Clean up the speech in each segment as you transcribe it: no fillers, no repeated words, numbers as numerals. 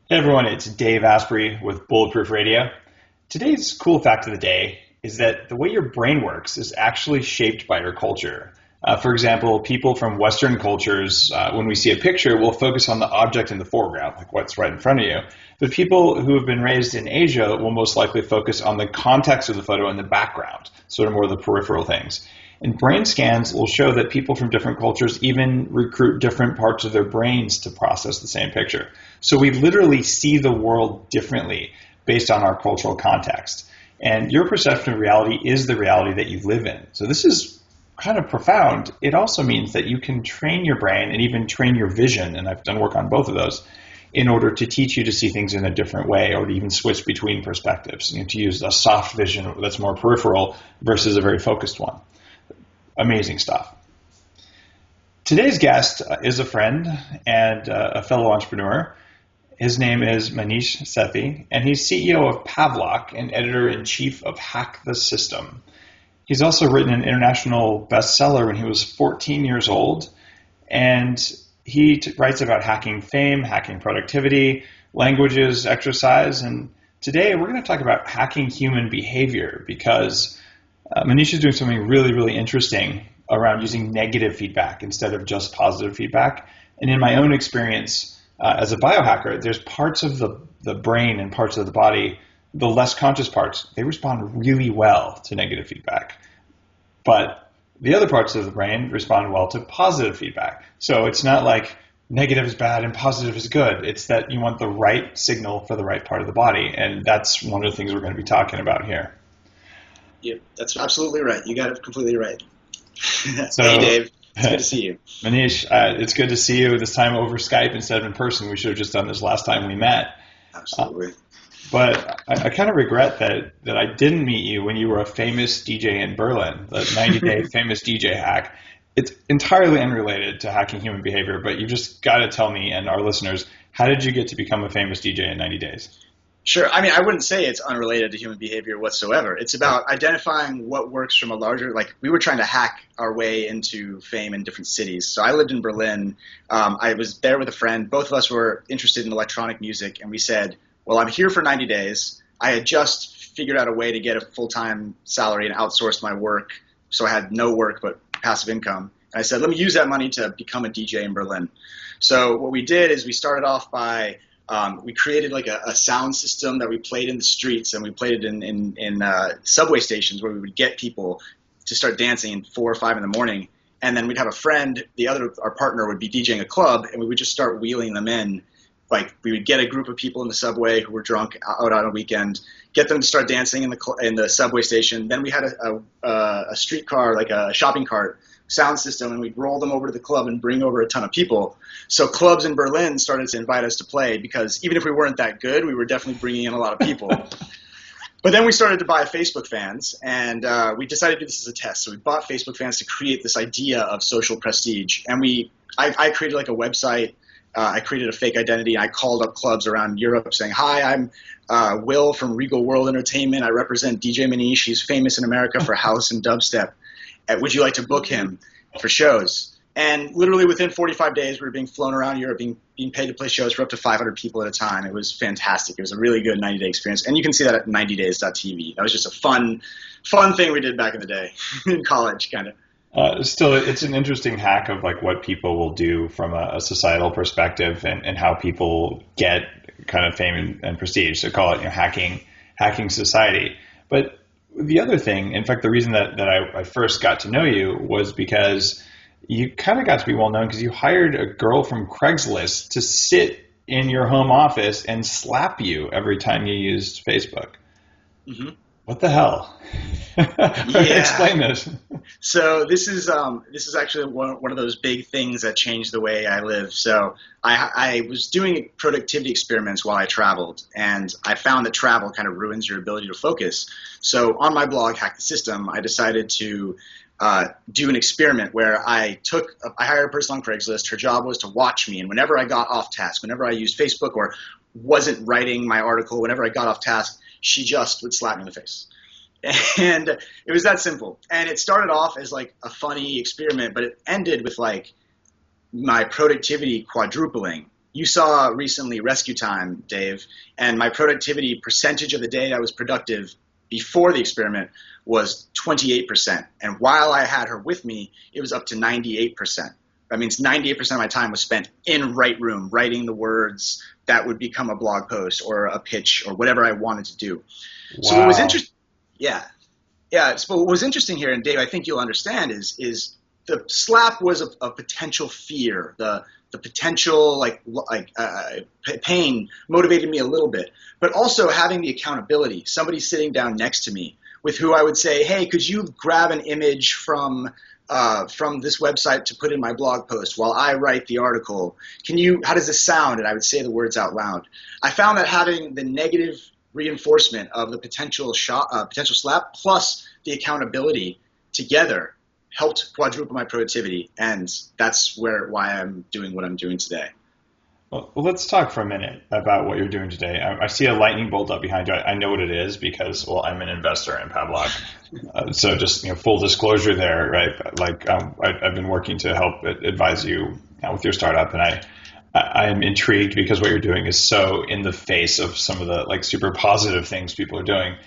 Hey everyone, it's Dave Asprey with Bulletproof Radio. Today's cool fact of the day is that the way your brain works is actually shaped by your culture. For example, people from Western cultures, when we see a picture, will focus on the object in the foreground, like what's right in front of you. But people who have been raised in Asia will most likely focus on the context of the photo in the background, sort of more the peripheral things. And brain scans will show that people from different cultures even recruit different parts of their brains to process the same picture. So we literally see the world differently based on our cultural context. And your perception of reality is the reality that you live in. So this is kind of profound. It also means that you can train your brain and even train your vision, and I've done work on both of those, in order to teach you to see things in a different way or to even switch between perspectives, to use a soft vision that's more peripheral versus a very focused one. Amazing stuff. Today's guest is a friend and a fellow entrepreneur. His name is Maneesh Sethi, and he's CEO of Pavlok and editor-in-chief of Hack the System. He's also written an international bestseller when he was 14 years old, and he writes about hacking fame, hacking productivity, languages, exercise, and today we're going to talk about hacking human behavior because Manish is doing something really, really interesting around using negative feedback instead of just positive feedback. And in my own experience as a biohacker, there's parts of the brain and parts of the body, the less conscious parts, they respond really well to negative feedback. But the other parts of the brain respond well to positive feedback. So it's not like negative is bad and positive is good. It's that you want the right signal for the right part of the body. And that's one of the things we're going to be talking about here. Yeah, that's absolutely right. You got it completely right. So, hey, Dave. It's good to see you. Manish, it's good to see you this time over Skype instead of in person. We should have just done this last time we met. Absolutely. But I kind of regret that I didn't meet you when you were a famous DJ in Berlin, the 90-day famous DJ hack. It's entirely unrelated to hacking human behavior, but you just got to tell me and our listeners, how did you get to become a famous DJ in 90 days? Sure. I mean, I wouldn't say it's unrelated to human behavior whatsoever. It's about identifying what works from a larger, like we were trying to hack our way into fame in different cities. So I lived in Berlin. I was there with a friend. Both of us were interested in electronic music. And we said, well, I'm here for 90 days. I had just figured out a way to get a full-time salary and outsourced my work. So I had no work but passive income. And I said, let me use that money to become a DJ in Berlin. So what we did is we started off by we created like a sound system that we played in the streets, and we played it in subway stations where we would get people to start dancing at 4 or 5 in the morning. And then we'd have a friend, our partner would be DJing a club, and we would just start wheeling them in. Like we would get a group of people in the subway who were drunk out on a weekend, get them to start dancing in the subway station. Then we had a streetcar, like a shopping cart sound system, and we'd roll them over to the club and bring over a ton of people. So clubs in Berlin started to invite us to play because even if we weren't that good, we were definitely bringing in a lot of people. But then we started to buy Facebook fans, and we decided to do this as a test. So we bought Facebook fans to create this idea of social prestige. And I created like a website. I created a fake identity, and I called up clubs around Europe saying, hi, I'm Will from Regal World Entertainment. I represent DJ Manish. He's famous in America for house and dubstep. Would you like to book him for shows? And literally within 45 days, we were being flown around Europe, being paid to play shows for up to 500 people at a time. It was fantastic. It was a really good 90-day experience. And you can see that at 90days.tv. That was just a fun thing we did back in the day in college, kind of. Still, it's an interesting hack of like what people will do from a societal perspective and how people get kind of fame and prestige. So call it hacking society. But the other thing, in fact, the reason that I first got to know you was because you kind of got to be well known because you hired a girl from Craigslist to sit in your home office and slap you every time you used Facebook. Mm-hmm. What the hell? Yeah. Explain this. So this is actually one of those big things that changed the way I live. So I was doing productivity experiments while I traveled, and I found that travel kind of ruins your ability to focus. So on my blog, Hack the System, I decided to do an experiment where I hired a person on Craigslist. Her job was to watch me, and whenever I got off task, whenever I used Facebook or wasn't writing my article, whenever I got off task, she just would slap me in the face. And it was that simple. And it started off as like a funny experiment, but it ended with like my productivity quadrupling you saw recently Rescue Time, Dave, and my productivity percentage of the day I was productive before the experiment was 28%. And while I had her with me, it was up to 98%. That means 98% of my time was spent in Right Room, writing the words that would become a blog post or a pitch or whatever I wanted to do. Wow. So what was interesting, so what was interesting here, and Dave, I think you'll understand, is the slap was a potential fear. The potential pain motivated me a little bit, but also having the accountability, somebody sitting down next to me with who I would say, hey, could you grab an image from this website to put in my blog post while I write the article? How does this sound? And I would say the words out loud. I found that having the negative reinforcement of the potential slap plus the accountability together helped quadruple my productivity, and that's why I'm doing what I'm doing today. Well, let's talk for a minute about what you're doing today. I see a lightning bolt up behind you. I know what it is because, well, I'm an investor in Pavlok. So just full disclosure there, right? Like I've been working to help advise you with your startup, and I am intrigued because what you're doing is so in the face of some of the super positive things people are doing.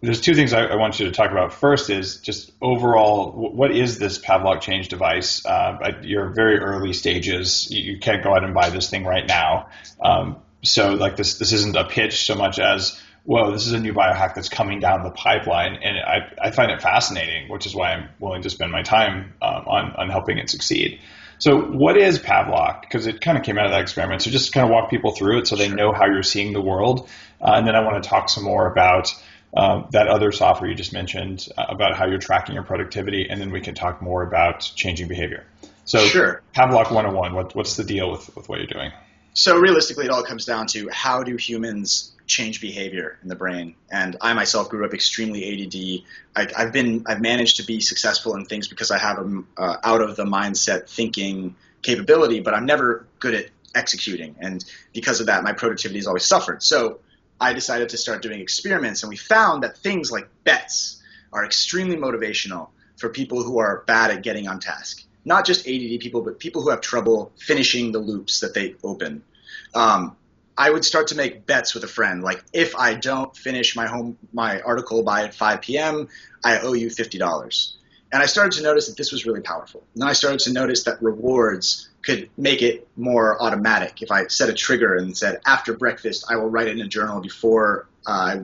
There's two things I want you to talk about. First is just overall, what is this Pavlok change device? At your very early stages, you can't go out and buy this thing right now. So this isn't a pitch so much as, whoa, this is a new biohack that's coming down the pipeline. And I find it fascinating, which is why I'm willing to spend my time on helping it succeed. So what is Pavlok? Because it kind of came out of that experiment. So just kind of walk people through it so they know how you're seeing the world. And then I want to talk some more about that other software you just mentioned, about how you're tracking your productivity, and then we can talk more about changing behavior. So sure. Pavlok 101, what's the deal with what you're doing? So realistically, it all comes down to how do humans change behavior in the brain? And I myself grew up extremely ADD. I've managed to be successful in things because I have out of the mindset thinking capability, but I'm never good at executing. And because of that, my productivity has always suffered. So I decided to start doing experiments, and we found that things like bets are extremely motivational for people who are bad at getting on task. Not just ADD people, but people who have trouble finishing the loops that they open. I would start to make bets with a friend, like if I don't finish my article by 5 p.m., I owe you $50. And I started to notice that this was really powerful. And then I started to notice that rewards could make it more automatic. If I set a trigger and said, after breakfast, I will write it in a journal before I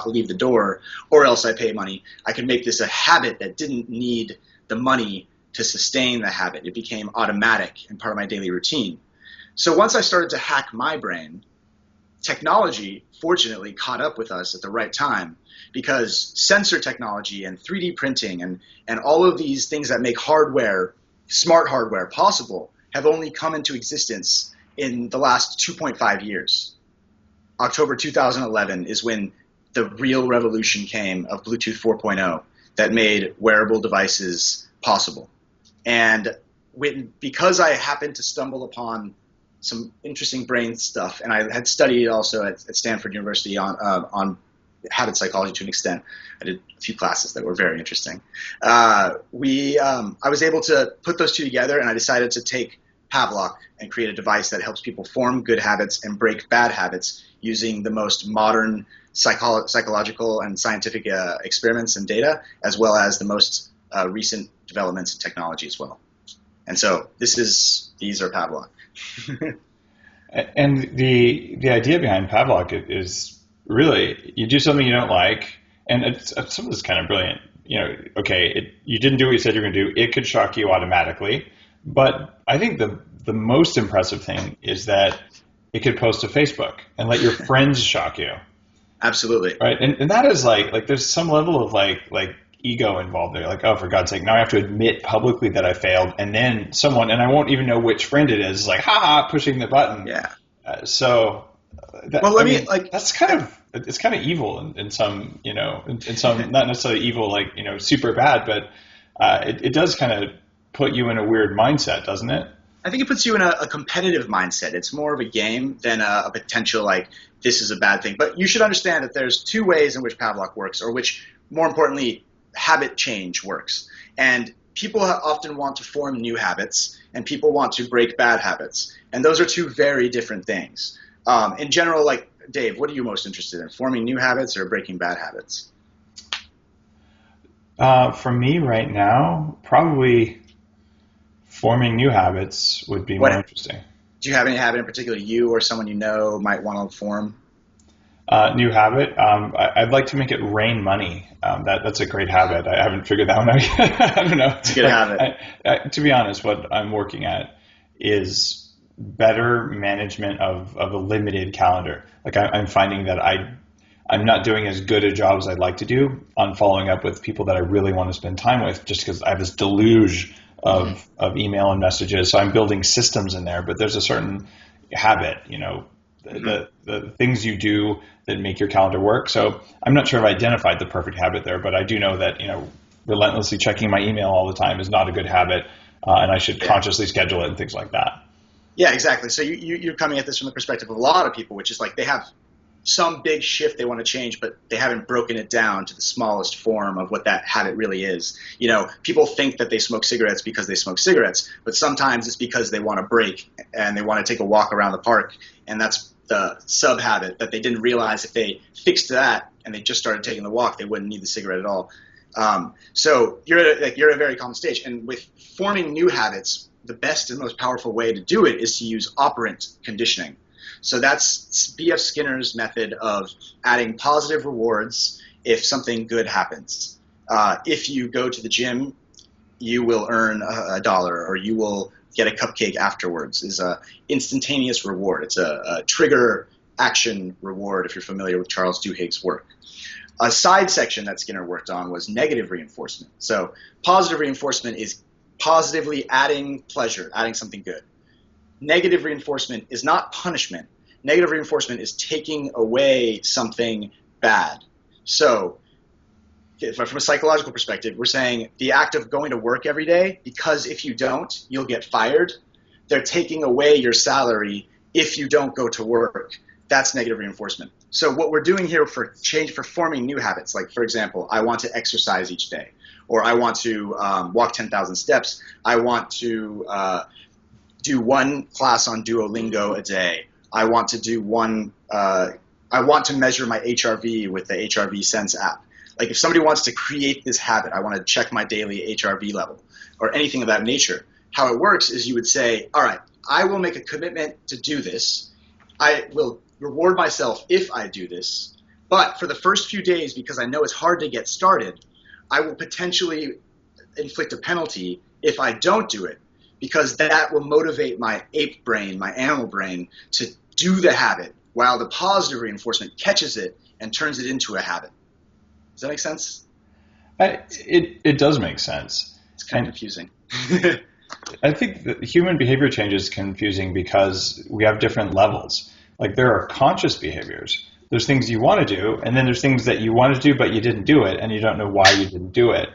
leave the door, or else I pay money, I could make this a habit that didn't need the money to sustain the habit. It became automatic and part of my daily routine. So once I started to hack my brain, technology, fortunately, caught up with us at the right time, because sensor technology and 3D printing and all of these things that make hardware, smart hardware, possible have only come into existence in the last 2.5 years. October 2011 is when the real revolution came of Bluetooth 4.0 that made wearable devices possible. And because I happened to stumble upon some interesting brain stuff, and I had studied also at Stanford University on habit psychology to an extent. I did a few classes that were very interesting. I was able to put those two together, and I decided to take Pavlok and create a device that helps people form good habits and break bad habits using the most modern psychological and scientific experiments and data, as well as the most recent developments in technology as well. And so these are Pavlok. And the idea behind Pavlok is really, you do something you don't like, and some of this is kind of brilliant. You didn't do what you said you were going to do. It could shock you automatically. But I think the most impressive thing is that it could post to Facebook and let your friends shock you. Absolutely. Right. And that is like there's some level of like ego involved there. Like, oh, for God's sake, now I have to admit publicly that I failed. And then someone, and I won't even know which friend it is like, pushing the button. Yeah. That's it's kind of evil in some, in some, not necessarily evil, super bad, but it does kind of put you in a weird mindset, doesn't it? I think it puts you in a competitive mindset. It's more of a game than a potential this is a bad thing. But you should understand that there's two ways in which Pavlok works, or which, more importantly, habit change works. And people often want to form new habits, and people want to break bad habits. And those are two very different things. In general, like, Dave, what are you most interested in, forming new habits or breaking bad habits? For me right now, probably forming new habits would be more interesting. Do you have any habit in particular you or someone you know might want to form? New habit. I'd like to make it rain money. That's a great habit. I haven't figured that one out yet. I don't know. It's a good habit. To be honest, what I'm working at is better management of a limited calendar. Like I'm finding that I'm not doing as good a job as I'd like to do on following up with people that I really want to spend time with, just because I have this deluge of email and messages. So I'm building systems in there, but there's a certain habit, the things you do that make your calendar work. So I'm not sure I've identified the perfect habit there, but I do know that, relentlessly checking my email all the time is not a good habit, and I should consciously schedule it and things like that. Yeah, exactly. So you're coming at this from the perspective of a lot of people, which is like they have some big shift they want to change, but they haven't broken it down to the smallest form of what that habit really is. People think that they smoke cigarettes because they smoke cigarettes, but sometimes it's because they want to break and they want to take a walk around the park, and that's the sub-habit that they didn't realize if they fixed that and they just started taking the walk, they wouldn't need the cigarette at all. So you're at a very common stage, and with forming new habits, the best and most powerful way to do it is to use operant conditioning. So that's B.F. Skinner's method of adding positive rewards if something good happens. If you go to the gym, you will earn $1, or you will get a cupcake afterwards. Is a instantaneous reward. It's a trigger action reward, if you're familiar with Charles Duhigg's work. A side section that Skinner worked on was negative reinforcement. So positive reinforcement is positively adding pleasure, adding something good. Negative reinforcement is not punishment. Negative reinforcement is taking away something bad. So from a psychological perspective, we're saying the act of going to work every day, because if you don't, you'll get fired. They're taking away your salary if you don't go to work. That's negative reinforcement. So what we're doing here for forming new habits, like, for example, I want to exercise each day, or I want to walk 10,000 steps. I want to do one class on Duolingo a day. I want to do I want to measure my HRV with the HRV Sense app. Like, if somebody wants to create this habit, I want to check my daily HRV level or anything of that nature. How it works is you would say, all right, I will make a commitment to do this. I will reward myself if I do this. But for the first few days, because I know it's hard to get started, I will potentially inflict a penalty if I don't do it, because that will motivate my ape brain, my animal brain, to do the habit, while the positive reinforcement catches it and turns it into a habit. Does that make sense? It does make sense. It's kind of confusing. I think that human behavior change is confusing because we have different levels. Like, there are conscious behaviors. There's things you want to do, and then there's things that you want to do, but you didn't do it, and you don't know why you didn't do it.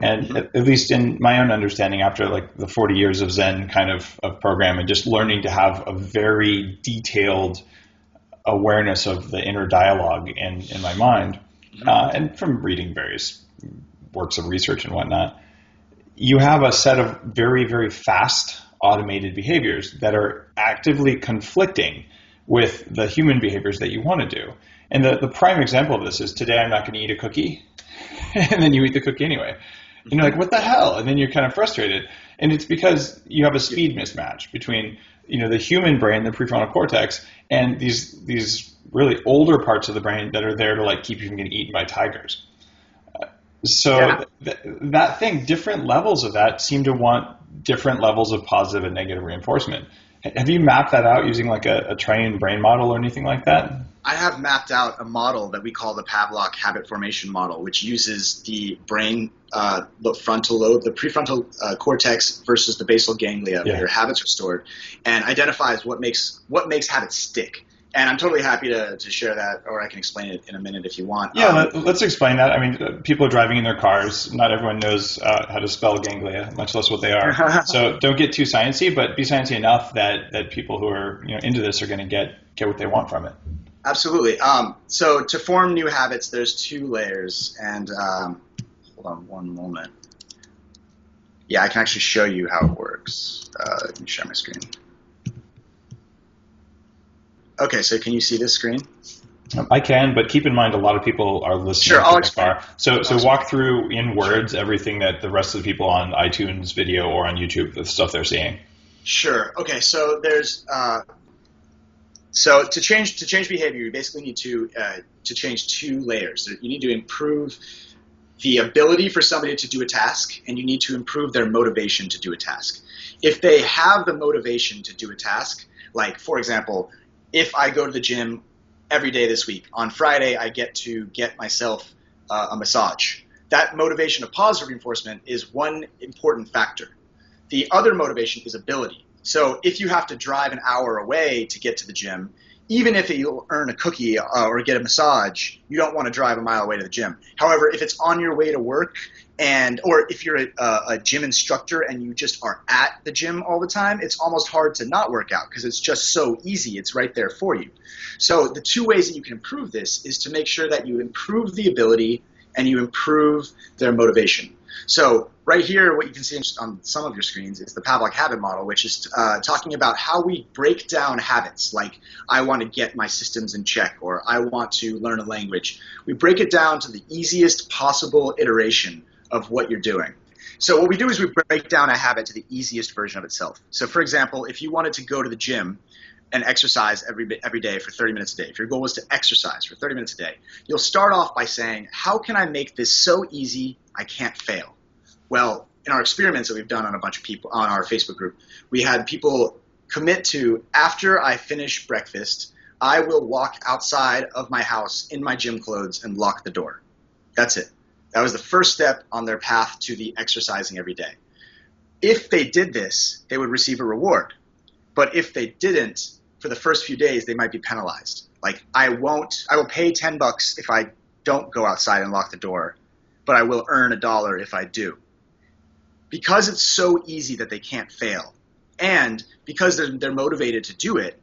And at least in my own understanding, after like the 40 years of Zen kind of program, and just learning to have a very detailed awareness of the inner dialogue in my mind, and from reading various works of research and whatnot, you have a set of very, very fast automated behaviors that are actively conflicting with the human behaviors that you want to do. And the prime example of this is, today I'm not going to eat a cookie, and then you eat the cookie anyway. And you're like, what the hell? And then you're kind of frustrated. And it's because you have a speed mismatch between, the human brain, the prefrontal cortex, and these really older parts of the brain that are there to like keep you from getting eaten by tigers. So that thing, different levels of that seem to want different levels of positive and negative reinforcement. Have you mapped that out using like a trained brain model or anything like that? I have mapped out a model that we call the Pavlok habit formation model, which uses the brain, the frontal lobe, the prefrontal cortex versus the basal ganglia, where your habits are stored, and identifies what makes habits stick. And I'm totally happy to share that, or I can explain it in a minute if you want. Yeah, let's explain that. I mean, people are driving in their cars. Not everyone knows how to spell ganglia, much less what they are. So don't get too sciencey, but be sciencey enough that people who are into this are going to get what they want from it. Absolutely. So to form new habits, there's two layers, and hold on one moment. Yeah, I can actually show you how it works. Let me share my screen. Okay, so can you see this screen? I can, but keep in mind a lot of people are listening Sure, I'll to the explain. car. So walk through in words everything that the rest of the people on iTunes video or on YouTube, the stuff they're seeing. Sure. Okay, so there's so to change behavior, you basically need to change two layers. You need to improve the ability for somebody to do a task, and you need to improve their motivation to do a task. If they have the motivation to do a task, like, for example, if I go to the gym every day this week, on Friday I get to get myself a massage. That motivation of positive reinforcement is one important factor. The other motivation is ability. So if you have to drive an hour away to get to the gym, even if you'll earn a cookie or get a massage, you don't want to drive a mile away to the gym. However, if it's on your way to work, or if you're a gym instructor and you just are at the gym all the time, it's almost hard to not work out because it's just so easy. It's right there for you. So the two ways that you can improve this is to make sure that you improve the ability and you improve their motivation. So right here, what you can see on some of your screens is the Pavlok habit model, which is talking about how we break down habits, like I want to get my systems in check or I want to learn a language. We break it down to the easiest possible iteration of what you're doing. So what we do is we break down a habit to the easiest version of itself. So for example, if you wanted to go to the gym and exercise every day for 30 minutes a day, if your goal was to exercise for 30 minutes a day, you'll start off by saying, how can I make this so easy I can't fail? Well, in our experiments that we've done on a bunch of people on our Facebook group, we had people commit to, after I finish breakfast, I will walk outside of my house in my gym clothes and lock the door. That's it. That was the first step on their path to the exercising every day. If they did this, they would receive a reward. But if they didn't, for the first few days, they might be penalized. Like, I will pay $10 if I don't go outside and lock the door, but I will earn $1 if I do. Because it's so easy that they can't fail, and because they're motivated to do it,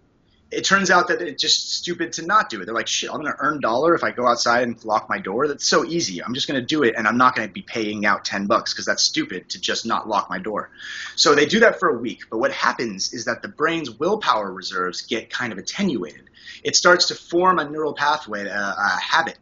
it turns out that it's just stupid to not do it. They're like, shit, I'm going to earn $1 if I go outside and lock my door. That's so easy. I'm just going to do it, and I'm not going to be paying out $10 because that's stupid to just not lock my door. So they do that for a week, but what happens is that the brain's willpower reserves get kind of attenuated. It starts to form a neural pathway, a habit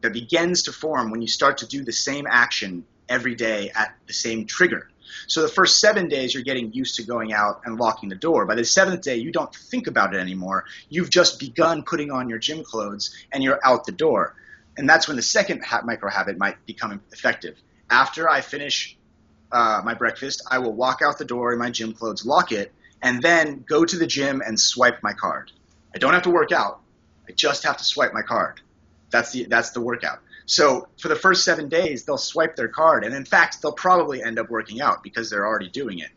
that begins to form when you start to do the same action every day at the same trigger. So the first 7 days, you're getting used to going out and locking the door. By the 7th day, you don't think about it anymore. You've just begun putting on your gym clothes, and you're out the door. And that's when the second micro habit might become effective. After I finish my breakfast, I will walk out the door in my gym clothes, lock it, and then go to the gym and swipe my card. I don't have to work out. I just have to swipe my card. That's the workout. So for the first 7 days, they'll swipe their card. And in fact, they'll probably end up working out because they're already doing it.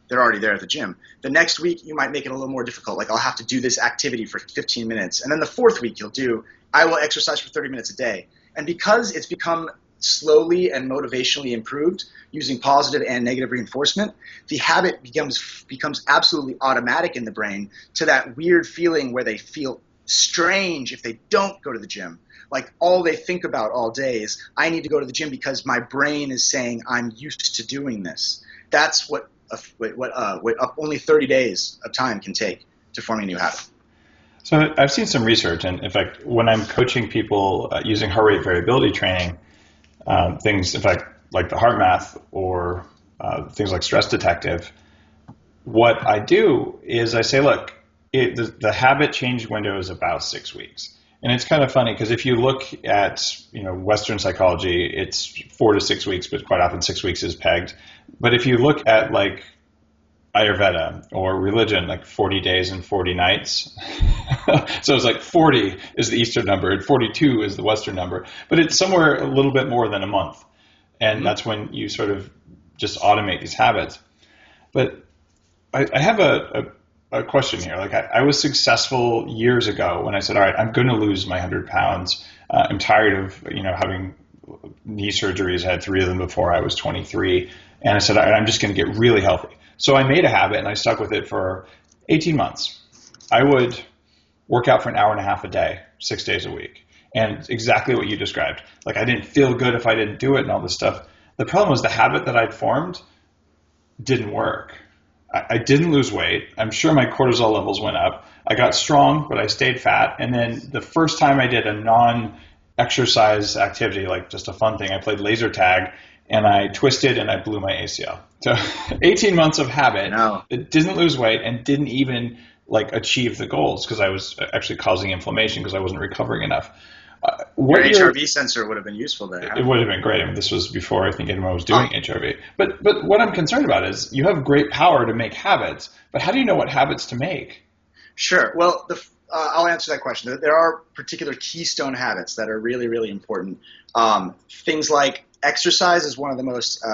They're already there at the gym. The next week, you might make it a little more difficult. Like, I'll have to do this activity for 15 minutes. And then the fourth week, you'll do, I will exercise for 30 minutes a day. And because it's become slowly and motivationally improved using positive and negative reinforcement, the habit becomes absolutely automatic in the brain to that weird feeling where they feel strange if they don't go to the gym. Like, all they think about all day is, I need to go to the gym because my brain is saying I'm used to doing this. That's what only 30 days of time can take to forming a new habit. So I've seen some research, and in fact, when I'm coaching people using heart rate variability training, things, in fact, like the heart math or things like stress detective, what I do is I say, look, the habit change window is about 6 weeks. And it's kind of funny because if you look at, Western psychology, it's 4 to 6 weeks, but quite often 6 weeks is pegged. But if you look at like Ayurveda or religion, like 40 days and 40 nights. So it's like 40 is the Eastern number and 42 is the Western number, but it's somewhere a little bit more than a month. And that's when you sort of just automate these habits. But I have a question here. Like, I was successful years ago when I said, all right, I'm going to lose my 100 pounds. I'm tired of, having knee surgeries. I had 3 of them before I was 23. And I said, all right, I'm just going to get really healthy. So I made a habit and I stuck with it for 18 months. I would work out for an hour and a half a day, 6 days a week. And exactly what you described. Like, I didn't feel good if I didn't do it and all this stuff. The problem was the habit that I'd formed didn't work. I didn't lose weight. I'm sure my cortisol levels went up. I got strong, but I stayed fat. And then the first time I did a non-exercise activity, like just a fun thing, I played laser tag, and I twisted and I blew my ACL. So 18 months of habit. No. It didn't lose weight and didn't even like achieve the goals because I was actually causing inflammation because I wasn't recovering enough. Your HRV sensor would have been useful there. It would have been great. I mean, this was before I think anyone was doing HRV. But what I'm concerned about is you have great power to make habits, but how do you know what habits to make? Sure. Well, I'll answer that question. There are particular keystone habits that are really, really important. Things like exercise is one of the most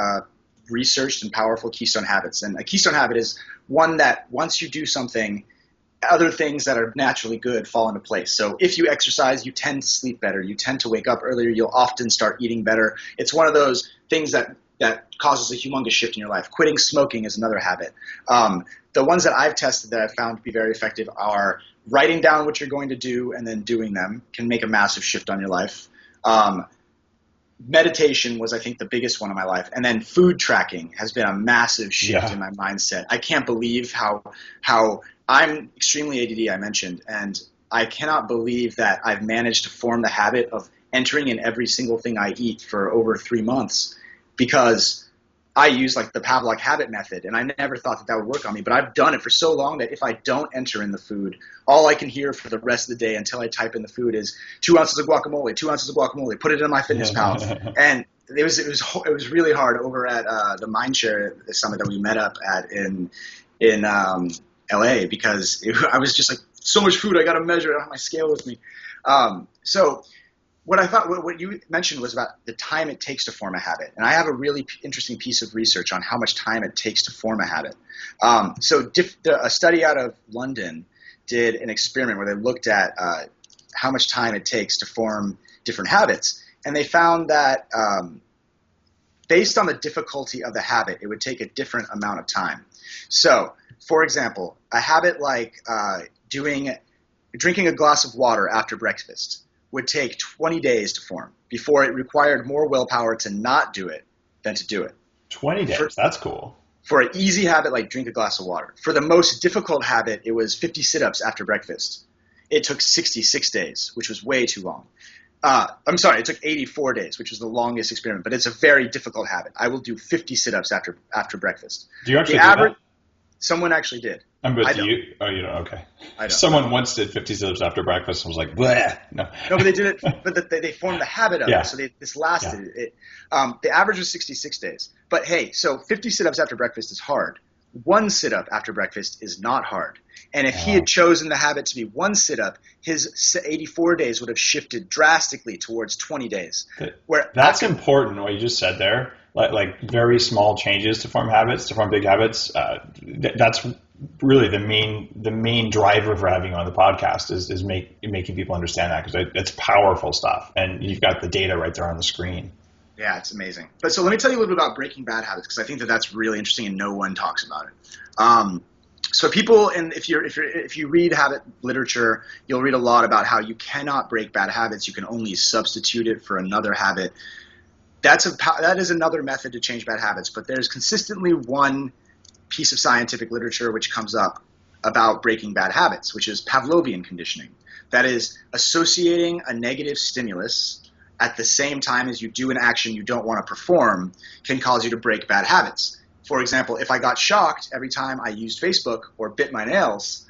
researched and powerful keystone habits. And a keystone habit is one that once you do something, other things that are naturally good fall into place. So if you exercise, you tend to sleep better. You tend to wake up earlier. You'll often start eating better. It's one of those things that causes a humongous shift in your life. Quitting smoking is another habit. The ones that I've tested that I've found to be very effective are writing down what you're going to do and then doing them can make a massive shift on your life. Meditation was, I think, the biggest one in my life. And then food tracking has been a massive shift in my mindset. I can't believe how I'm extremely ADD, I mentioned, and I cannot believe that I've managed to form the habit of entering in every single thing I eat for over 3 months because I use like the Pavlok habit method, and I never thought that would work on me, but I've done it for so long that if I don't enter in the food, all I can hear for the rest of the day until I type in the food is 2 ounces of guacamole, 2 ounces of guacamole, put it in MyFitnessPal. And it was really hard over at the Mindshare Summit that we met up at in LA because I was just like, so much food, I got to measure it. I don't have my scale with me. So what I thought, what you mentioned was about the time it takes to form a habit. And I have a really interesting piece of research on how much time it takes to form a habit. A study out of London did an experiment where they looked at how much time it takes to form different habits. And they found that based on the difficulty of the habit, it would take a different amount of time. So, for example, a habit like drinking a glass of water after breakfast would take 20 days to form before it required more willpower to not do it than to do it. 20 days, that's cool. For an easy habit like drink a glass of water. For the most difficult habit, it was 50 sit-ups after breakfast. It took 66 days, which was way too long. I'm sorry, it took 84 days, which was the longest experiment, but it's a very difficult habit. I will do 50 sit-ups after breakfast. Do you actually do that? Someone actually did. But do you? Oh, you don't? Okay. I don't. Someone once did 50 sit-ups after breakfast and was like, bleh. No, but they did it. But they formed the habit of it. So this lasted. Yeah. The average was 66 days. But hey, so 50 sit-ups after breakfast is hard. One sit-up after breakfast is not hard. And if he had chosen the habit to be one sit-up, his 84 days would have shifted drastically towards 20 days. That's important, what you just said there. Like very small changes to form habits, to form big habits. That's really the main driver for having you on the podcast is making people understand that, because it's powerful stuff, and you've got the data right there on the screen. Yeah, it's amazing. But so let me tell you a little bit about breaking bad habits, because I think that's really interesting and no one talks about it. So people, and if you read habit literature, you'll read a lot about how you cannot break bad habits. You can only substitute it for another habit. That is another method to change bad habits. But there's consistently one piece of scientific literature which comes up about breaking bad habits, which is Pavlovian conditioning. That is associating a negative stimulus at the same time as you do an action you don't want to perform can cause you to break bad habits. For example, if I got shocked every time I used Facebook or bit my nails,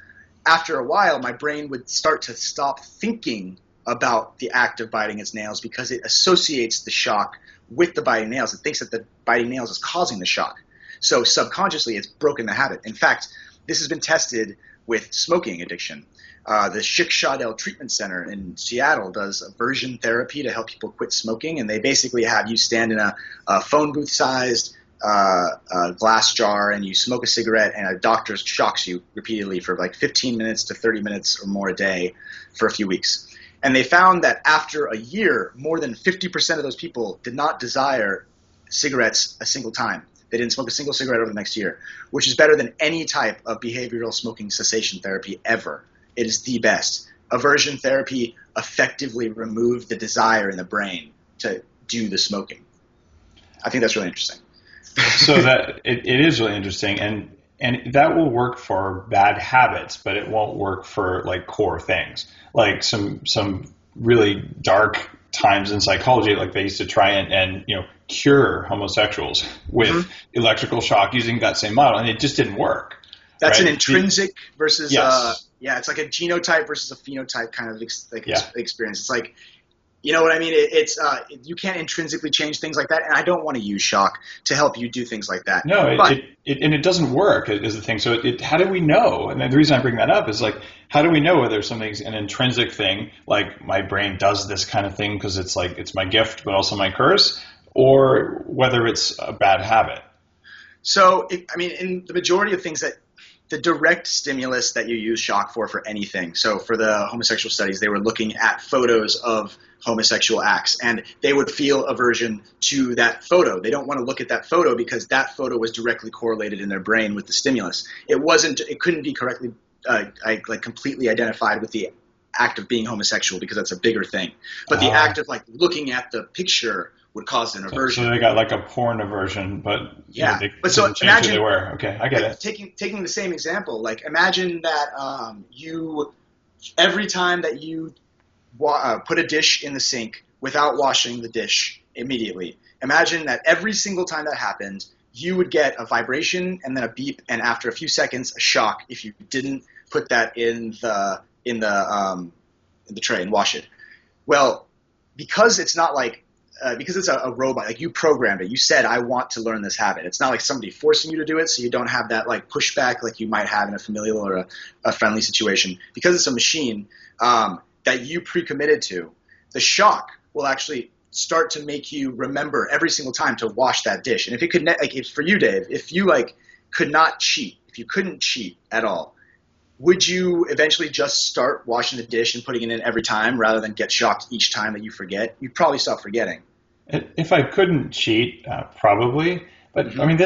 after a while my brain would start to stop thinking about the act of biting its nails because it associates the shock with the biting nails. It thinks that the biting nails is causing the shock. So subconsciously it's broken the habit. In fact, this has been tested with smoking addiction. The Schick Shadel Treatment Center in Seattle does aversion therapy to help people quit smoking, and they basically have you stand in a phone booth-sized glass jar and you smoke a cigarette, and a doctor shocks you repeatedly for like 15 minutes to 30 minutes or more a day for a few weeks. And they found that after a year, more than 50% of those people did not desire cigarettes a single time. They didn't smoke a single cigarette over the next year, which is better than any type of behavioral smoking cessation therapy ever. It is the best. Aversion therapy effectively removed the desire in the brain to do the smoking. I think that's really interesting. So that it is really interesting, and that will work for bad habits, but it won't work for like core things, like some really dark times in psychology. Like they used to try and cure homosexuals with electrical shock using that same model, and it just didn't work. That's right? an intrinsic versus Yes. yeah, it's like a genotype versus a phenotype kind of Yeah. experience. It's like, you know what I mean? It's you can't intrinsically change things like that, and I don't want to use shock to help you do things like that. No, But and it doesn't work is the thing. So how do we know? And the reason I bring that up is like, how do we know whether something's an intrinsic thing, like my brain does this kind of thing because it's like it's my gift, but also my curse, or whether it's a bad habit? so, in the majority of things that the direct stimulus that you use shock for anything. So for the homosexual studies, they were looking at photos of homosexual acts, and they would feel aversion to that photo. They don't want to look at that photo because that photo was directly correlated in their brain with the stimulus. It couldn't be correctly, completely identified with the act of being homosexual because that's a bigger thing. But the act of like looking at the picture would cause an aversion. So they got like a porn aversion, but yeah. But so imagine who they were. Okay, I get it. Taking the same example, like imagine that you every time that you put a dish in the sink without washing the dish immediately. Imagine that every single time that happened, you would get a vibration and then a beep, and after a few seconds, a shock if you didn't put that in the tray and wash it. Well, because it's not like because it's a robot, like you programmed it. You said, I want to learn this habit. It's not like somebody forcing you to do it, so you don't have that like pushback like you might have in a familial or a friendly situation. Because it's a machine that you pre-committed to, the shock will actually start to make you remember every single time to wash that dish. And if it could, if for you, Dave, if you like could not cheat, if you couldn't cheat at all, would you eventually just start washing the dish and putting it in every time rather than get shocked each time that you forget? You'd probably stop forgetting. If I couldn't cheat, probably. But I mean,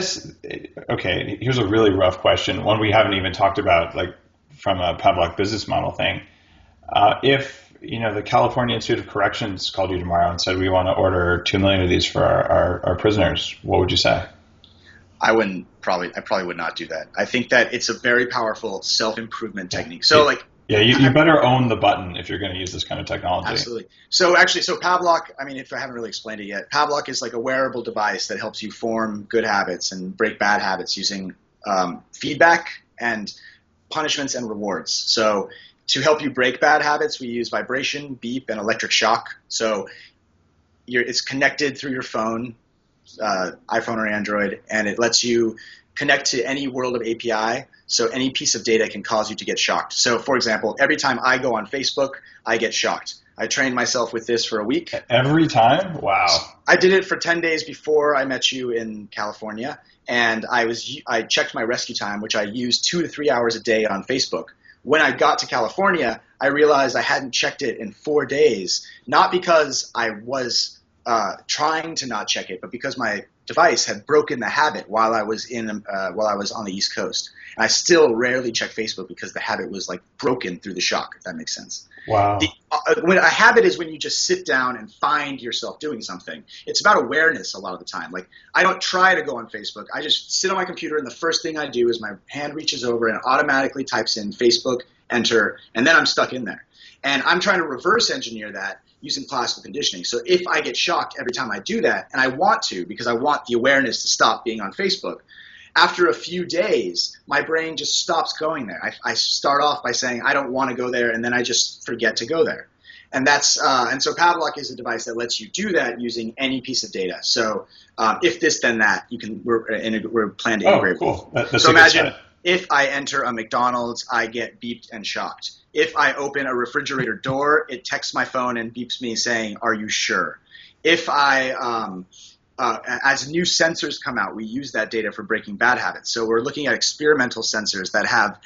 okay, here's a really rough question, one we haven't even talked about, like from a Pavlok business model thing. If the California Institute of Corrections called you tomorrow and said we want to order 2 million of these for our prisoners, what would you say? I probably would not do that. I think that it's a very powerful self-improvement technique. So you better own the button if you're going to use this kind of technology. Absolutely. So Pavlok, I mean, if I haven't really explained it yet, Pavlok is like a wearable device that helps you form good habits and break bad habits using feedback and punishments and rewards. So to help you break bad habits, we use vibration, beep, and electric shock. So it's connected through your phone, iPhone or Android, and it lets you connect to any world of API, so any piece of data can cause you to get shocked. So, for example, every time I go on Facebook, I get shocked. I trained myself with this for a week. Every time? Wow. I did it for 10 days before I met you in California, and I checked my rescue time, which I used 2 to 3 hours a day on Facebook. When I got to California, I realized I hadn't checked it in 4 days, not because I was trying to not check it, but because my device had broken the habit while I was on the East Coast. And I still rarely check Facebook because the habit was like broken through the shock, if that makes sense. Wow. When a habit is when you just sit down and find yourself doing something. It's about awareness a lot of the time. Like I don't try to go on Facebook. I just sit on my computer and the first thing I do is my hand reaches over and automatically types in Facebook, enter, and then I'm stuck in there. And I'm trying to reverse engineer that using classical conditioning. So if I get shocked every time I do that, and I want to because I want the awareness to stop being on Facebook, after a few days, my brain just stops going there. I start off by saying I don't want to go there, and then I just forget to go there. And so Pavlok is a device that lets you do that using any piece of data. So if this, then that, we're planned to integrate. Oh, cool. So imagine if I enter a McDonald's, I get beeped and shocked. If I open a refrigerator door, it texts my phone and beeps me saying, "Are you sure?" If as new sensors come out, we use that data for breaking bad habits. So we're looking at experimental sensors that have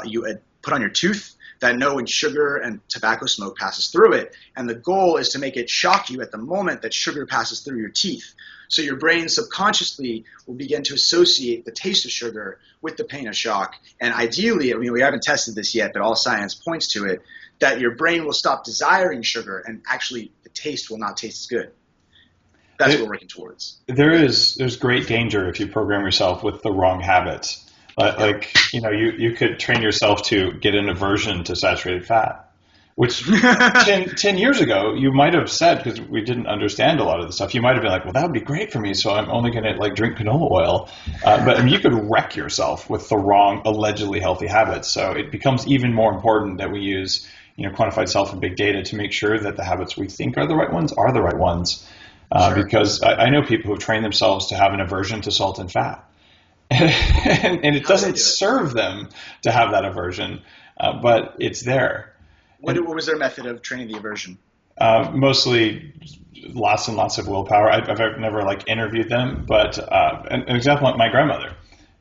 you put on your tooth that know when sugar and tobacco smoke passes through it. And the goal is to make it shock you at the moment that sugar passes through your teeth. So your brain subconsciously will begin to associate the taste of sugar with the pain of shock. And ideally, I mean, we haven't tested this yet, but all science points to it, that your brain will stop desiring sugar and actually the taste will not taste as good. That's what we're working towards. There's great danger if you program yourself with the wrong habits. Like, you could train yourself to get an aversion to saturated fat, which 10 years ago you might have said, because we didn't understand a lot of the stuff, you might have been like, well, that would be great for me, so I'm only going to like drink canola oil. But I mean, you could wreck yourself with the wrong allegedly healthy habits. So it becomes even more important that we use quantified self and big data to make sure that the habits we think are the right ones are the right ones. Sure. Because I know people who have trained themselves to have an aversion to salt and fat. and it doesn't serve them to have that aversion, but it's there. What was their method of training the aversion? Mostly lots and lots of willpower. I've never like interviewed them, but an example, my grandmother,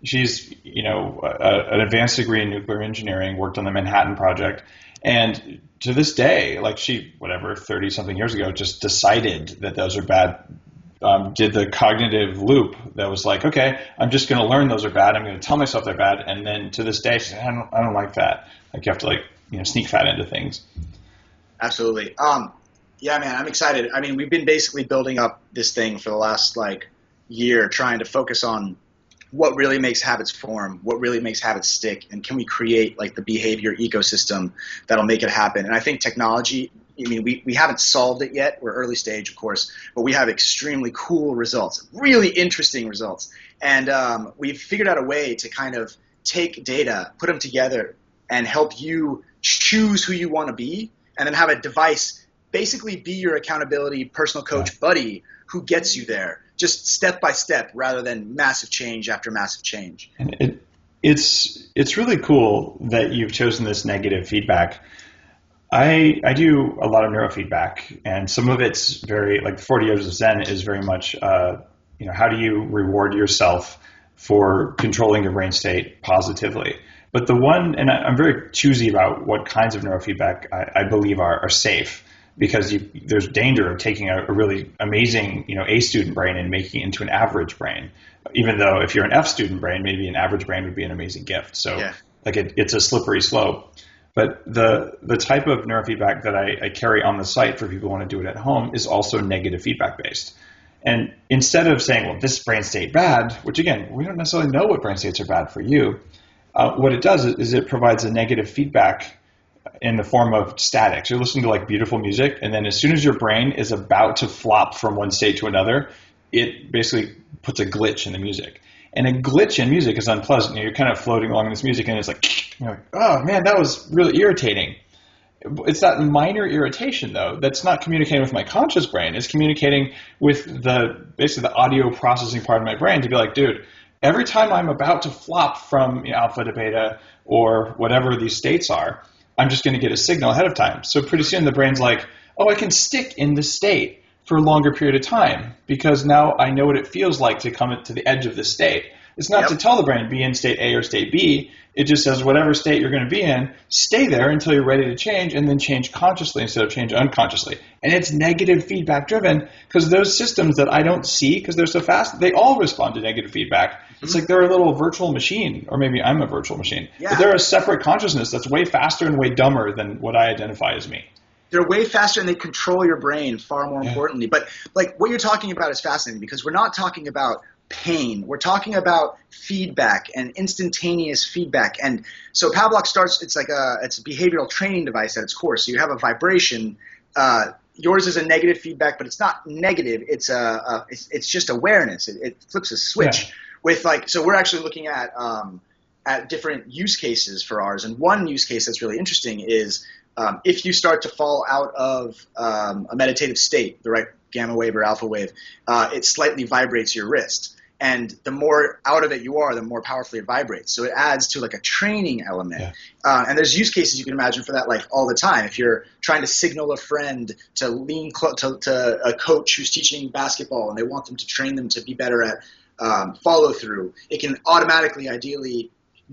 she's an advanced degree in nuclear engineering, worked on the Manhattan Project, and to this day, like 30 something years ago, just decided that those are bad. Did the cognitive loop that was like, okay, I'm just going to learn those are bad. I'm going to tell myself they're bad. And then to this day, she said, I don't like that. Like you have to sneak fat into things. Absolutely. Yeah, man, I'm excited. I mean, we've been basically building up this thing for the last year, trying to focus on what really makes habits form, what really makes habits stick, and can we create the behavior ecosystem that'll make it happen. And I think technology, we haven't solved it yet. We're early stage, of course, but we have extremely cool results, really interesting results. And we've figured out a way to kind of take data, put them together, and help you choose who you want to be, and then have a device basically be your accountability personal coach buddy who gets you there, just step by step rather than massive change after massive change. And it's really cool that you've chosen this negative feedback. I do a lot of neurofeedback, and some of it's very 40 Years of Zen is very much, how do you reward yourself for controlling your brain state positively? But the one, and I'm very choosy about what kinds of neurofeedback I believe are safe, because there's danger of taking a really amazing, A student brain and making it into an average brain. Even though if you're an F student brain, maybe an average brain would be an amazing gift. So it's a slippery slope. But the type of neurofeedback that I carry on the site for people who want to do it at home is also negative feedback based. And instead of saying, well, this brain state bad, which again, we don't necessarily know what brain states are bad for you, what it does is it provides a negative feedback in the form of static. So you're listening to beautiful music, and then as soon as your brain is about to flop from one state to another, it basically puts a glitch in the music. And a glitch in music is unpleasant. You're kind of floating along in this music, and it's you're like, oh man, that was really irritating. It's that minor irritation, though, that's not communicating with my conscious brain. It's communicating with basically the audio processing part of my brain to be like, dude, every time I'm about to flop from alpha to beta or whatever these states are, I'm just going to get a signal ahead of time. So pretty soon the brain's like, oh, I can stick in this state for a longer period of time because now I know what it feels like to come to the edge of this state. It's not to tell the brain be in state A or state B. It just says whatever state you're going to be in, stay there until you're ready to change, and then change consciously instead of change unconsciously. And it's negative feedback driven because those systems that I don't see because they're so fast, they all respond to negative feedback. Mm-hmm. It's like they're a little virtual machine, or maybe I'm a virtual machine. Yeah. But they're a separate consciousness that's way faster and way dumber than what I identify as me. They're way faster and they control your brain far more importantly. But what you're talking about is fascinating because we're not talking about pain. We're talking about feedback and instantaneous feedback. And so Pavlok starts, it's a behavioral training device at its core. So you have a vibration. Yours is a negative feedback, but it's not negative. It's just awareness. It flips a switch with so we're actually looking at different use cases for ours. And one use case that's really interesting is if you start to fall out of a meditative state, the right gamma wave or alpha wave, it slightly vibrates your wrist. And the more out of it you are, the more powerfully it vibrates. So it adds to a training element. Yeah. And there's use cases you can imagine for that all the time. If you're trying to signal a friend to lean to a coach who's teaching basketball and they want them to train them to be better at follow through, it can automatically, ideally,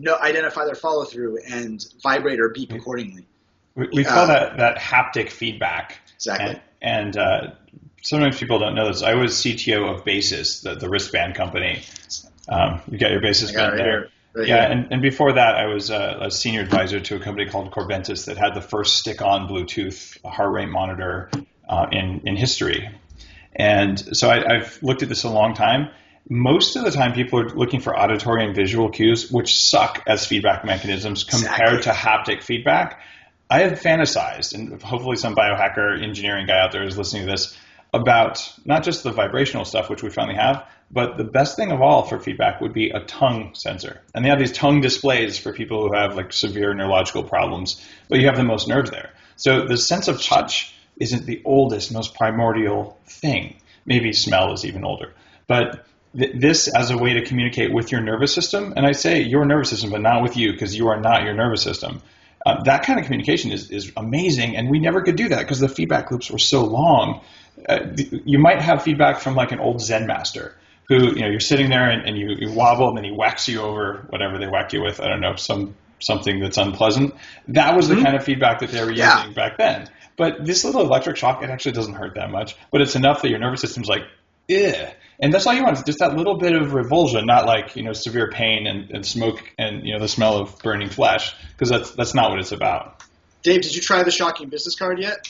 identify their follow through and vibrate or beep accordingly. We call that haptic feedback. Exactly. And sometimes people don't know this. I was CTO of Basis, the wristband company. You got your Basis band there. Right here. And before that, I was a senior advisor to a company called Corventis that had the first stick-on Bluetooth heart rate monitor in history. And so I've looked at this a long time. Most of the time, people are looking for auditory and visual cues, which suck as feedback mechanisms compared to haptic feedback. I have fantasized, and hopefully some biohacker engineering guy out there is listening to this, about not just the vibrational stuff, which we finally have, but the best thing of all for feedback would be a tongue sensor. And they have these tongue displays for people who have like severe neurological problems, but you have the most nerves there. So the sense of touch isn't the oldest, most primordial thing. Maybe smell is even older. But this as a way to communicate with your nervous system, and I say your nervous system, but not with you, because you are not your nervous system. That kind of communication is amazing, and we never could do that because the feedback loops were so long. You might have feedback from like an old Zen master who, you're sitting there and you wobble and then he whacks you over whatever they whack you with. I don't know, something that's unpleasant. That was the kind of feedback that they were using back then. But this little electric shock, it actually doesn't hurt that much, but it's enough that your nervous system's like, ugh. And that's all you want, is just that little bit of revulsion, not like, severe pain and smoke and, the smell of burning flesh, because that's not what it's about. Dave, did you try the shocking business card yet?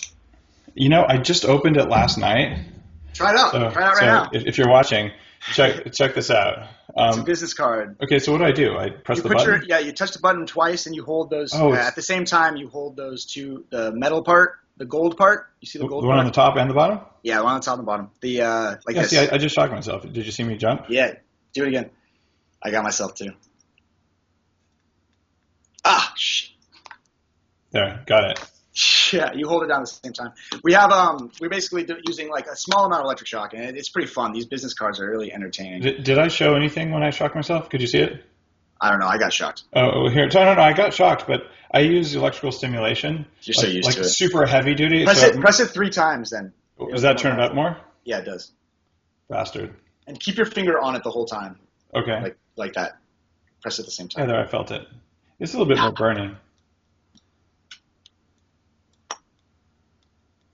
I just opened it last night. Try it out. Try it out right now. If you're watching, check this out. It's a business card. Okay, so what do? I press the button? You touch the button twice and you hold those. At the same time, you hold those two, the metal part, the gold part. You see the gold part? The one on the top and the bottom? Yeah, the one on the top and the bottom. This. See, I just shocked myself. Did you see me jump? Yeah, do it again. I got myself too. Ah, shit. There, got it. Yeah, you hold it down at the same time. We have we're basically using like a small amount of electric shock, and it's pretty fun. These business cards are really entertaining. Did I show anything when I shocked myself? Could you see it? I don't know. I got shocked. Oh, here. No, I got shocked, but I use electrical stimulation. You're so used to it. Super heavy duty. Press it 3 times then. Does that turn it up more? Yeah, it does. Bastard. And keep your finger on it the whole time. Okay. Like that. Press it at the same time. Yeah, there, I felt it. It's a little bit more burning.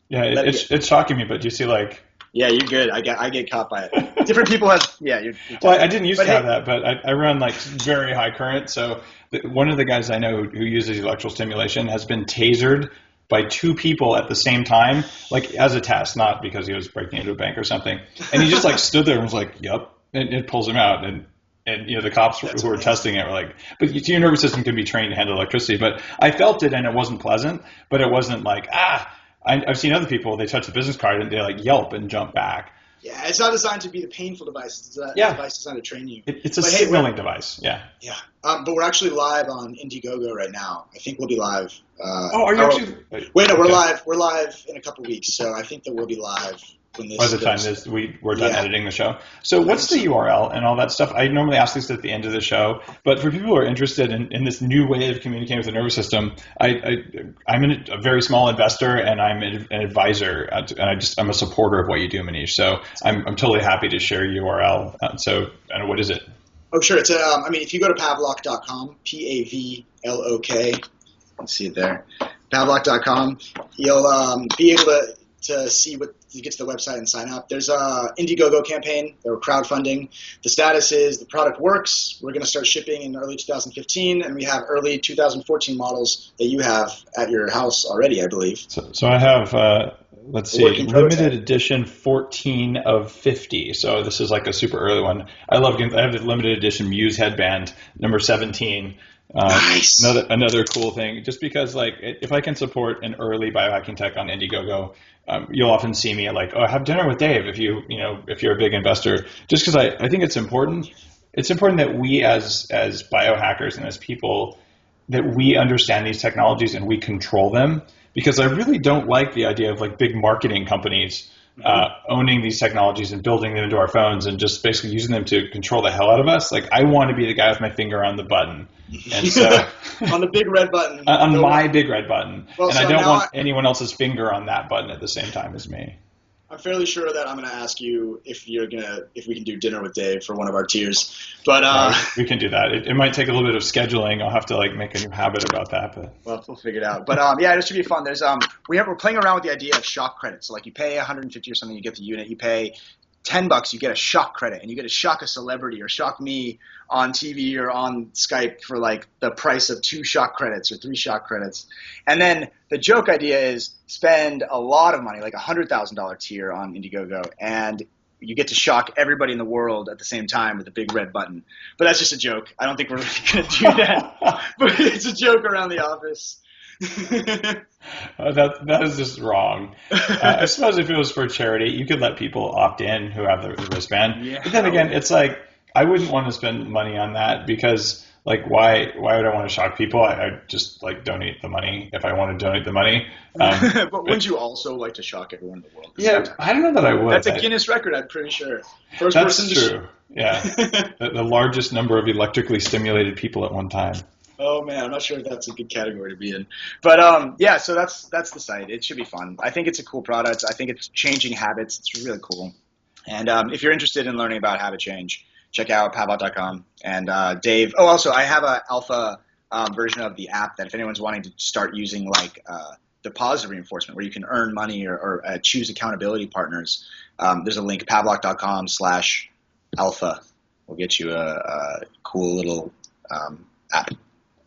Yeah, it's shocking me, but do you see like... Yeah, you're good. I get caught by it. Different people have... Yeah, you're well, I didn't used to have that, but I run like very high current. So one of the guys I know who uses electrical stimulation has been tasered by 2 people at the same time, like as a test, not because he was breaking into a bank or something. And he just like stood there and was like, yep. And it pulls him out. And the cops who were testing it were like, but your nervous system can be trained to handle electricity. But I felt it and it wasn't pleasant, but it wasn't like, I've seen other people, they touch the business card and they like yelp and jump back. Yeah, it's not designed to be the painful device. It's a device designed to train you. It's a signaling device, yeah. Yeah, but we're actually live on Indiegogo right now. I think we'll be live. Are you actually? Wait, no, we're live. We're live in a couple weeks, so I think that we'll be live when this. By the time we're done editing the show. So what's the URL and all that stuff? I normally ask this at the end of the show, but for people who are interested in this new way of communicating with the nervous system, I'm a very small investor and I'm an advisor, and I'm a supporter of what you do, Manish. So I'm totally happy to share your URL. So I don't know, what is it? Oh, sure. It's if you go to Pavlok.com, Pavlok, let's see it there, Pavlok.com, you'll be able to see what you get to the website and sign up. There's a Indiegogo campaign that we're crowdfunding. The status is the product works. We're going to start shipping in early 2015, and we have early 2014 models that you have at your house already, I believe. So I have, let's see, limited edition 14 of 50. So this is like a super early one. I have the limited edition Muse headband, number 17. Nice. Another cool thing, just because like if I can support an early biohacking tech on Indiegogo, you'll often see me at like, have dinner with Dave if you're a big investor, just because I think it's important. It's important that we as biohackers and as people, that we understand these technologies and we control them, because I really don't like the idea of like big marketing companies owning these technologies and building them into our phones and just basically using them to control the hell out of us. Like, I want to be the guy with my finger on the button. And so on the big red button. On my big red button. Well, and so I don't want anyone else's finger on that button at the same time as me. I'm fairly sure that I'm going to ask you if we can do dinner with Dave for one of our tiers. But we can do that. It might take a little bit of scheduling. I'll have to like make a new habit about that. But we'll figure it out. But it should be fun. There's we're playing around with the idea of shock credits. So like you pay $150 or something, you get the unit. You pay $10, you get a shock credit, and you get to shock a celebrity or shock me on TV or on Skype for like the price of 2 shock credits or 3 shock credits. And then the joke idea is spend a lot of money, like $100,000 tier on Indiegogo, and you get to shock everybody in the world at the same time with a big red button. But that's just a joke. I don't think we're really going to do that. But it's a joke around the office. That is just wrong. I suppose if it was for charity, you could let people opt in who have the wristband. Yeah. But then again, it's like I wouldn't want to spend money on that because, like, why would I want to shock people? I'd just like donate the money if I want to donate the money. But wouldn't you also like to shock everyone in the world? Yeah, I don't know that I would. That's a Guinness record, I'm pretty sure. That's true. Yeah, the largest number of electrically stimulated people at one time. Oh man, I'm not sure if that's a good category to be in. But yeah, so that's the site. It should be fun. I think it's a cool product. I think it's changing habits. It's really cool. And if you're interested in learning about habit change, check out Pavlok.com. And Dave. Oh, also, I have an alpha version of the app that if anyone's wanting to start using, like the positive reinforcement, where you can earn money or choose accountability partners. There's a link, Pavlok.com/alpha. Will get you a cool little app.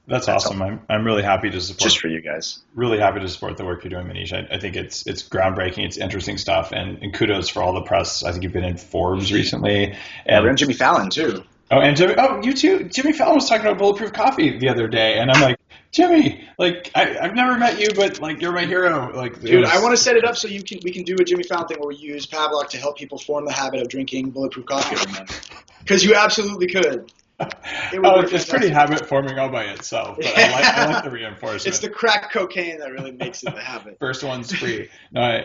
That's awesome. I'm really happy to support. Just for you guys. Really happy to support the work you're doing, Manish. I think it's groundbreaking. It's interesting stuff, and kudos for all the press. I think you've been in Forbes recently. And we're in Jimmy Fallon too. Oh, and you too. Jimmy Fallon was talking about Bulletproof Coffee the other day, and I'm like, Jimmy, like I've never met you, but like you're my hero. Like, dude, I want to set it up so we can do a Jimmy Fallon thing where we use Pavlok to help people form the habit of drinking Bulletproof Coffee every month. Because you absolutely could. It's pretty habit forming all by itself, but I like the reinforcement. It's the crack cocaine that really makes it the habit. First one's free. No,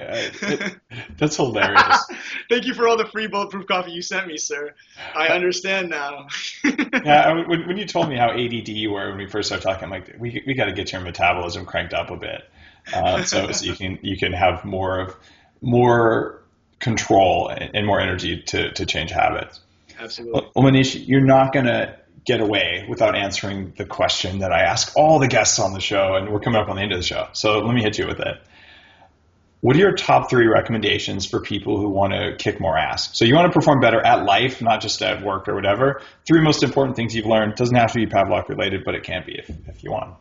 that's hilarious. Thank you for all the free Bulletproof Coffee you sent me, sir. I understand now. Yeah, when you told me how ADD you were when we first started talking, I'm like, we got to get your metabolism cranked up a bit, so you can have more control and more energy to change habits. Absolutely. Well, Manish, you're not going to get away without answering the question that I ask all the guests on the show, and we're coming up on the end of the show. So let me hit you with it. What are your top 3 recommendations for people who want to kick more ass? So you want to perform better at life, not just at work or whatever. 3 most important things you've learned. Doesn't have to be Pavlok related, but it can be if you want.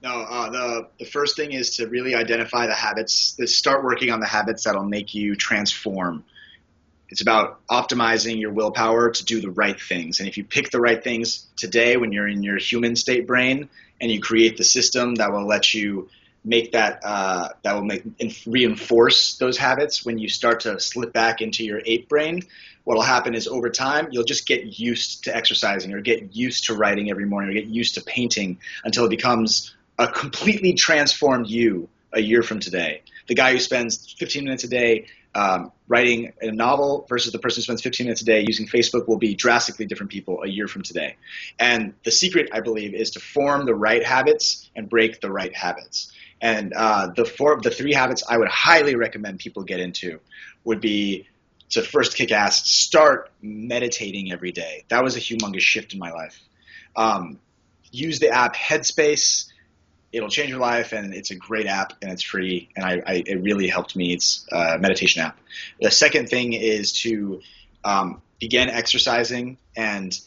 No, the first thing is to really identify the habits. Start working on the habits that'll make you transform. It's about optimizing your willpower to do the right things. And if you pick the right things today when you're in your human state brain and you create the system that will let you make reinforce those habits when you start to slip back into your ape brain, what will happen is over time, you'll just get used to exercising or get used to writing every morning or get used to painting until it becomes a completely transformed you a year from today. The guy who spends 15 minutes a day writing a novel versus the person who spends 15 minutes a day using Facebook will be drastically different people a year from today. And the secret, I believe, is to form the right habits and break the right habits. And the 3 habits I would highly recommend people get into would be to first kick ass, start meditating every day. That was a humongous shift in my life. Use the app Headspace. It'll change your life, and it's a great app, and it's free, and it really helped me. It's a meditation app. The second thing is to begin exercising, and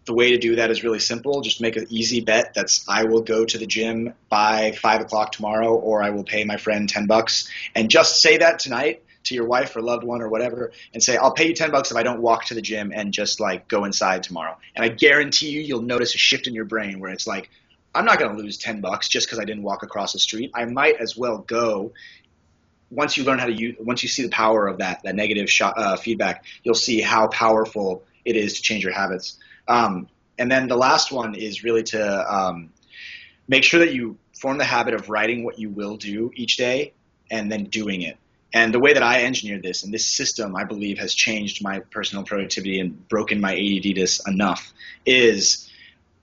the way to do that is really simple. Just make an easy bet. That's I will go to the gym by 5 o'clock tomorrow, or I will pay my friend $10, and just say that tonight to your wife or loved one or whatever, and say, I'll pay you $10 if I don't walk to the gym and just like go inside tomorrow. And I guarantee you'll notice a shift in your brain where it's like, I'm not going to lose $10 just because I didn't walk across the street. I might as well go. Once you learn how to use, once you see the power of that negative feedback, you'll see how powerful it is to change your habits. And then the last one is really to make sure that you form the habit of writing what you will do each day and then doing it. And the way that I engineered this, and this system, I believe, has changed my personal productivity and broken my ADD enough, is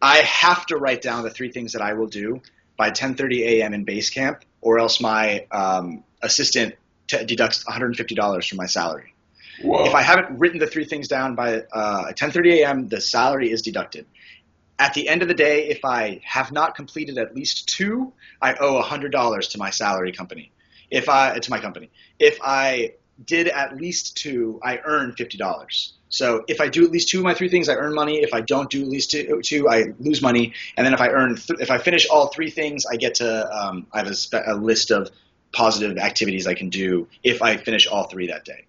I have to write down the 3 things that I will do by 10:30 a.m. in base camp, or else my assistant deducts $150 from my salary. Whoa. If I haven't written the 3 things down by 10:30 a.m., the salary is deducted. At the end of the day, if I have not completed at least 2, I owe $100 to my salary company. To my company. If I did at least 2, I earn $50. So if I do at least 2 of my 3 things, I earn money. If I don't do at least 2, I lose money. And then if I finish all 3 things, I get to I have a list of positive activities I can do if I finish all 3 that day.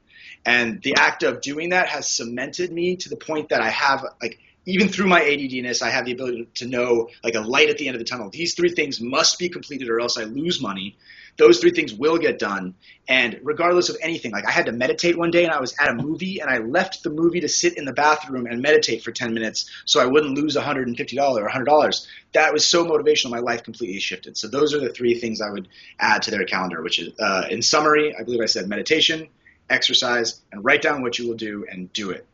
And the act of doing that has cemented me to the point that I have, like, even through my ADDness, I have the ability to know, like, a light at the end of the tunnel. These 3 things must be completed or else I lose money. Those 3 things will get done. And regardless of anything, like, I had to meditate one day and I was at a movie and I left the movie to sit in the bathroom and meditate for 10 minutes so I wouldn't lose $150 or $100. That was so motivational. My life completely shifted. So those are the 3 things I would add to their calendar, which is, in summary, I believe I said meditation, exercise, and write down what you will do and do it.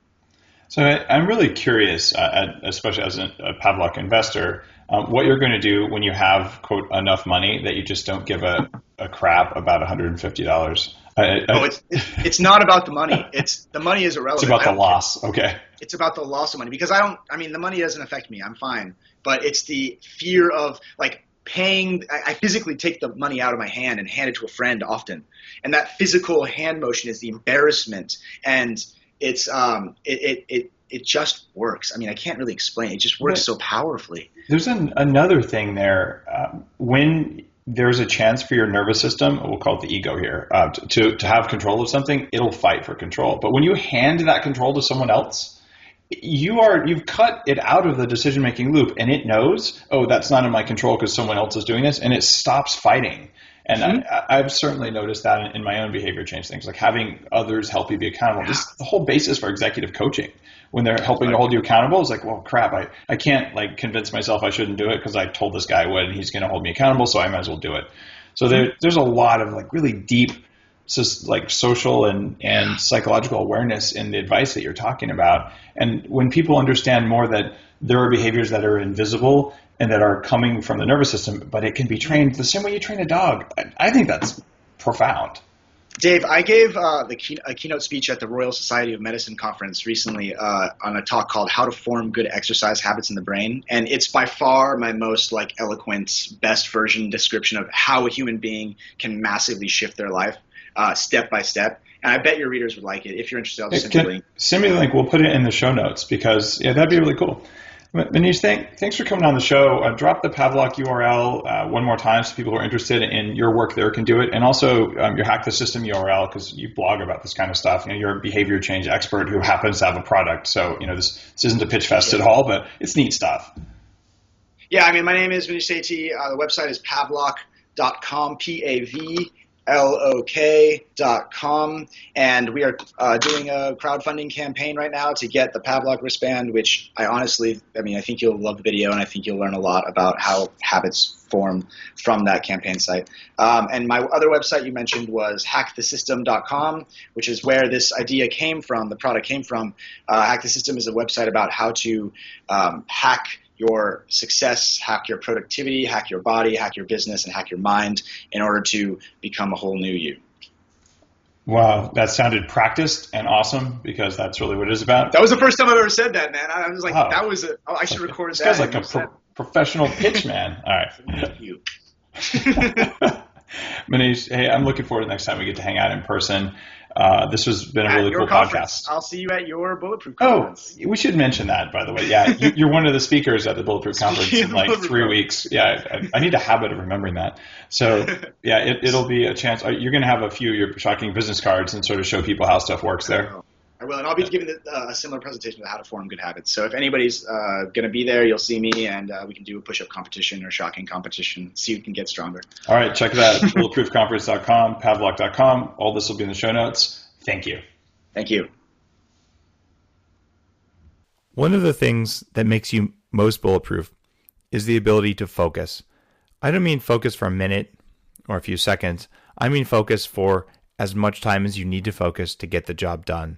So I'm really curious, especially as a Pavlok investor, what you're going to do when you have, quote, enough money that you just don't give a crap about $150. It's not about the money. The money is irrelevant. It's about the loss. Okay. It's about the loss of money because the money doesn't affect me. I'm fine. But it's the fear of, like, paying. I physically take the money out of my hand and hand it to a friend often. And that physical hand motion is the embarrassment. And it's it just works. I mean, I can't really explain. It just works so powerfully. There's another thing there. When there's a chance for your nervous system, we'll call it the ego here, to have control of something, it'll fight for control. But when you hand that control to someone else, you've cut it out of the decision-making loop, and it knows, oh, that's not in my control because someone else is doing this, and it stops fighting. And I've certainly noticed that in my own behavior change things, like having others help you be accountable. This is the whole basis for executive coaching. When they're helping to hold you accountable, it's like, well, crap, I can't, like, convince myself I shouldn't do it because I told this guy I would and he's going to hold me accountable, so I might as well do it. So there's a lot of, like, really deep, like, social and psychological awareness in the advice that you're talking about. And when people understand more that there are behaviors that are invisible and that are coming from the nervous system, but it can be trained the same way you train a dog, I think that's profound. Dave, I gave a keynote speech at the Royal Society of Medicine conference recently on a talk called How to Form Good Exercise Habits in the Brain. And it's by far my most, like, eloquent, best version description of how a human being can massively shift their life step by step. And I bet your readers would like it. If you're interested, I'll just send you a link. Send me the link. We'll put it in the show notes because, yeah, that'd be really cool. Manish, thanks for coming on the show. Drop the Pavlok URL one more time so people who are interested in your work there can do it. And also your Hack the System URL, because you blog about this kind of stuff. You know, you're a behavior change expert who happens to have a product. So, you know, this isn't a pitch fest at all, but it's neat stuff. Yeah, I mean, my name is Maneesh Sethi. The website is pavlok.com, PAVLOK.com, and we are doing a crowdfunding campaign right now to get the Pavlok wristband, which I think you'll love the video, and I think you'll learn a lot about how habits form from that campaign site. And my other website you mentioned was hackthesystem.com, which is where this idea came from, the product came from. Hack the System is a website about how to hack your success, hack your productivity, hack your body, hack your business, and hack your mind in order to become a whole new you. Wow, that sounded practiced and awesome because that's really what it is about. That was the first time I've ever said that, man. I was like, I should record that. This guy's like a professional pitch man. All right. Thank you. Manish, hey, I'm looking forward to the next time we get to hang out in person. This has been a really cool podcast. I'll see you at your Bulletproof conference. Oh, we should mention that, by the way. Yeah, you're one of the speakers at the Bulletproof conference in like 3 weeks. Yeah, I need a habit of remembering that. So, yeah, it'll be a chance. You're going to have a few of your shocking business cards and sort of show people how stuff works there. I will, and I'll be giving a similar presentation of how to form good habits. So if anybody's going to be there, you'll see me, and we can do a push-up competition or shocking competition, see who can get stronger. All right, check it out, bulletproofconference.com, pavlok.com. All this will be in the show notes. Thank you. Thank you. One of the things that makes you most bulletproof is the ability to focus. I don't mean focus for a minute or a few seconds. I mean focus for as much time as you need to focus to get the job done.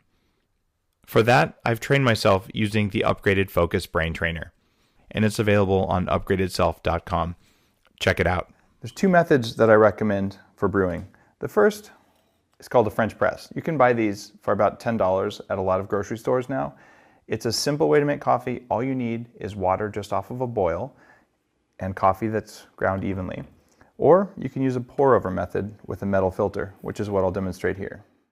For that, I've trained myself using the Upgraded Focus Brain Trainer, and it's available on upgradedself.com. Check it out. There's 2 methods that I recommend for brewing. The first is called a French press. You can buy these for about $10 at a lot of grocery stores now. It's a simple way to make coffee. All you need is water just off of a boil and coffee that's ground evenly. Or you can use a pour-over method with a metal filter, which is what I'll demonstrate here.